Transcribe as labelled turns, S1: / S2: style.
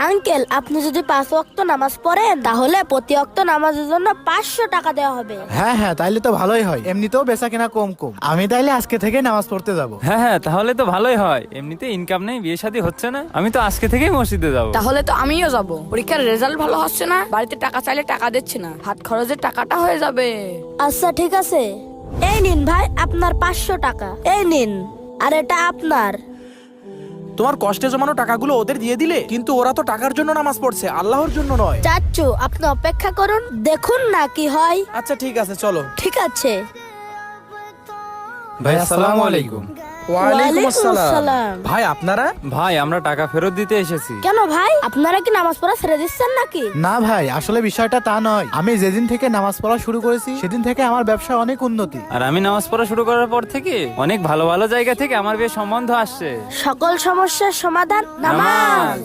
S1: Uncle, আপনি যদি 5 ওয়াক্ত নামাজ পড়েন তাহলে প্রতি ওয়াক্ত নামাজের জন্য 500 টাকা দেওয়া হবে।
S2: হ্যাঁ হ্যাঁ, তাইলে তো ভালোই হয়, এমনিতেও বেচা কেনা কম কম। আমি তাইলে আজকে থেকে নামাজ পড়তে যাব।
S3: হ্যাঁ হ্যাঁ, তাহলে তো ভালোই হয়, এমনিতে ইনকাম নেই, বিয়ে শাদী হচ্ছে না, আমি তো আজকে থেকেই মসজিদে যাব।
S4: তাহলে তো আমিও যাব। পরীক্ষার রেজাল্ট ভালো হচ্ছে না, বাড়িতে টাকা চাইলে টাকা দিচ্ছে না, হাত খরচের টাকাটা হয়ে যাবে।
S1: আচ্ছা ঠিক আছে, এই নিন ভাই আপনার 500 টাকা, এই নিন। আর এটা আপনার।
S5: তোমার কষ্টে জমানো টাকাগুলো ওদের দিয়ে দিলে, কিন্তু ওরা তো টাকার জন্য নামাজ পড়ছে, আল্লাহর জন্য নয়।
S1: চাচ্চু, আপনি অপেক্ষা করুন, দেখুন না কি হয়।
S5: আচ্ছা ঠিক আছে, চলো।
S1: ঠিক আছে।
S3: ভাই আসসালামু আলাইকুম।
S5: ওয়ালাইকুম আসসালাম।
S1: আসসালাম।
S5: ভাই আপনারা?
S3: ভাই আমরা টাকা ফেরত দিতে এসেছি।
S1: কেন ভাই, আপনারা কি নামাজ পড়া ছেড়ে দিচ্ছেন নাকি?
S2: না ভাই, আসলে বিষয়টা তা নয়। আমি যেদিন থেকে নামাজ পড়া শুরু করেছি সেদিন থেকে আমার ব্যবসা অনেক উন্নতি।
S3: আর আমি নামাজ পড়া শুরু করার পর থেকে অনেক ভালো ভালো জায়গা থেকে আমার বিয়ে সম্বন্ধ আসছে।
S1: সকল সমস্যার সমাধান নামাজ।